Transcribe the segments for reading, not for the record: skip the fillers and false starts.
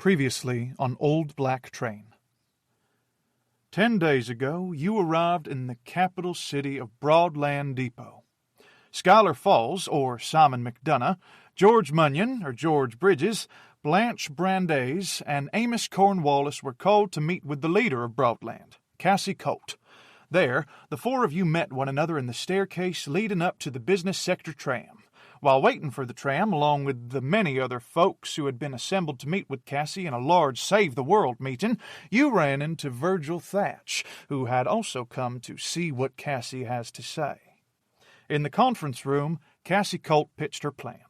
Previously on Old Black Train. 10 days ago, you arrived in the capital city of Broadland Depot. Schuyler Falls, or Simon McDonough, George Munyon, or George Bridges, Blanche Brandeis, and Amos Cornwallis were called to meet with the leader of Broadland, Cassie Colt. There, the four of you met one another in the staircase leading up to the business sector tram. While waiting for the tram, along with the many other folks who had been assembled to meet with Cassie in a large Save the World meeting, you ran into Virgil Thatch, who had also come to see what Cassie has to say. In the conference room, Cassie Colt pitched her plan.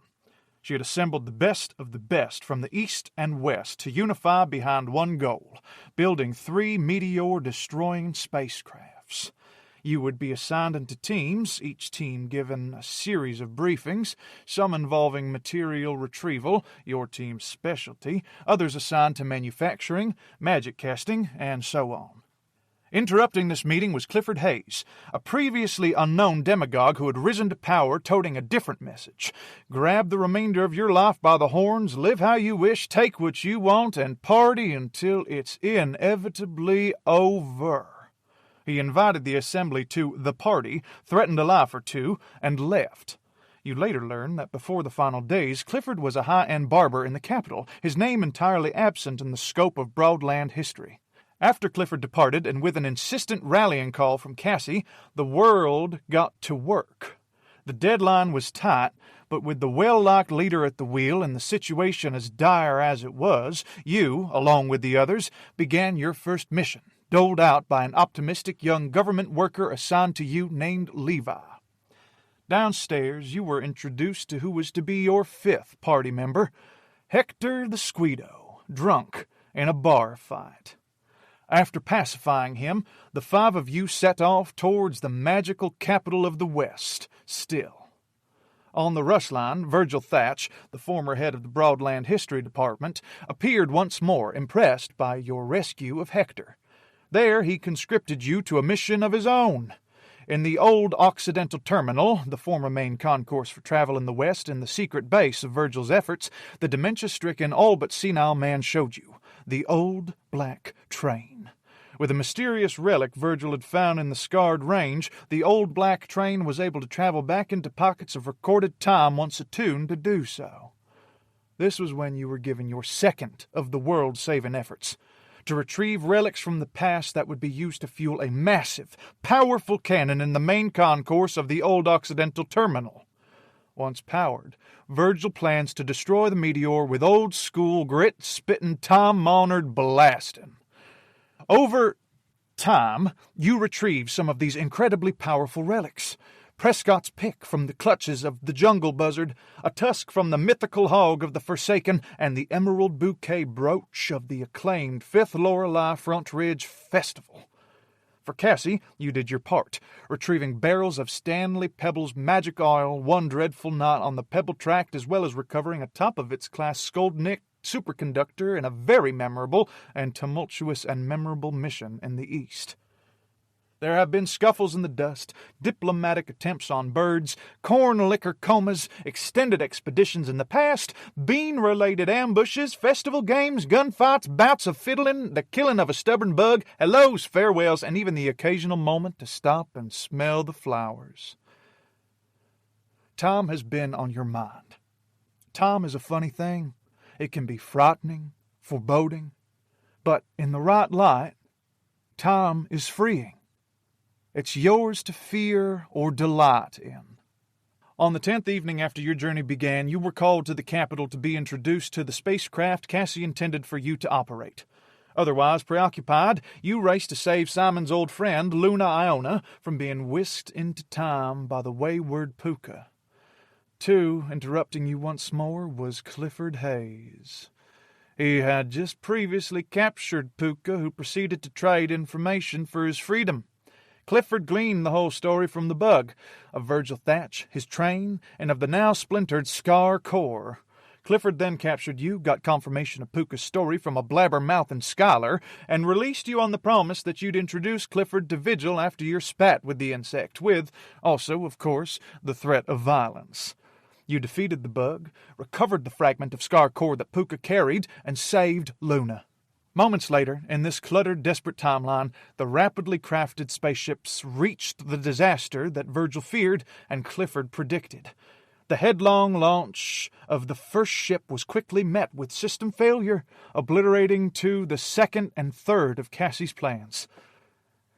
She had assembled the best of the best from the east and west to unify behind one goal, building 3 meteor-destroying spacecrafts. You would be assigned into teams, each team given a series of briefings, some involving material retrieval, your team's specialty, others assigned to manufacturing, magic casting, and so on. Interrupting this meeting was Clifford Hayes, a previously unknown demagogue who had risen to power toting a different message. Grab the remainder of your life by the horns, live how you wish, take what you want, and party until it's inevitably over. He invited the assembly to the party, threatened a life or two, and left. You later learned that before the final days, Clifford was a high-end barber in the capital, his name entirely absent in the scope of Broadland history. After Clifford departed, and with an insistent rallying call from Cassie, the world got to work. The deadline was tight, but with the well-liked leader at the wheel and the situation as dire as it was, you, along with the others, began your first mission, doled out by an optimistic young government worker assigned to you named Levi. Downstairs, you were introduced to who was to be your 5th party member, Hector the Squeedo, drunk in a bar fight. After pacifying him, the 5 of you set off towards the magical capital of the West, still. On the rush line, Virgil Thatch, the former head of the Broadland History Department, appeared once more, impressed by your rescue of Hector. There he conscripted you to a mission of his own. In the old Occidental Terminal, the former main concourse for travel in the West and the secret base of Virgil's efforts, the dementia-stricken, all but senile man showed you the Old Black Train. With a mysterious relic Virgil had found in the scarred range, the Old Black Train was able to travel back into pockets of recorded time once attuned to do so. This was when you were given your 2nd of the world-saving efforts, to retrieve relics from the past that would be used to fuel a massive, powerful cannon in the main concourse of the old Occidental Terminal. Once powered, Virgil plans to destroy the meteor with old-school, grit-spitting, time-honored blasting. Over time, you retrieve some of these incredibly powerful relics. Prescott's pick from the clutches of the jungle buzzard, a tusk from the mythical hog of the Forsaken, and the emerald bouquet brooch of the acclaimed 5th Lorelei Front Ridge Festival. For Cassie, you did your part, retrieving barrels of Stanley Pebble's magic oil one dreadful night on the Pebble Tract, as well as recovering a top-of-its-class Skoldnik superconductor in a very memorable and tumultuous and memorable mission in the East. There have been scuffles in the dust, diplomatic attempts on birds, corn liquor comas, extended expeditions in the past, bean-related ambushes, festival games, gunfights, bouts of fiddling, the killing of a stubborn bug, hellos, farewells, and even the occasional moment to stop and smell the flowers. Time has been on your mind. Time is a funny thing. It can be frightening, foreboding, but in the right light, time is freeing. It's yours to fear or delight in. On the 10th evening after your journey began, you were called to the capital to be introduced to the spacecraft Cassie intended for you to operate. Otherwise preoccupied, you raced to save Simon's old friend, Luna Iona, from being whisked into time by the wayward Puka. 2, interrupting you once more, was Clifford Hayes. He had just previously captured Puka, who proceeded to trade information for his freedom. Clifford gleaned the whole story from the bug, of Virgil Thatch, his train, and of the now splintered Scar Corps. Clifford then captured you, got confirmation of Puka's story from a blabbermouthing Schuyler, and released you on the promise that you'd introduce Clifford to Vigil after your spat with the insect, with, also, of course, the threat of violence. You defeated the bug, recovered the fragment of Scar Core that Puka carried, and saved Luna. Moments later, in this cluttered, desperate timeline, the rapidly crafted spaceships reached the disaster that Virgil feared and Clifford predicted. The headlong launch of the first ship was quickly met with system failure, obliterating the second and third of Cassie's plans.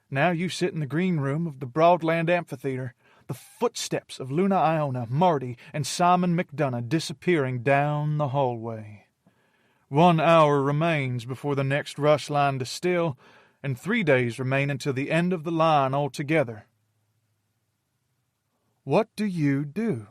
Now you sit in the green room of the Broadland Amphitheater, the footsteps of Luna Iona, Marty, and Simon McDonough disappearing down the hallway. 1 hour remains before the next rush line to still, and 3 days remain until the end of the line altogether. What do you do?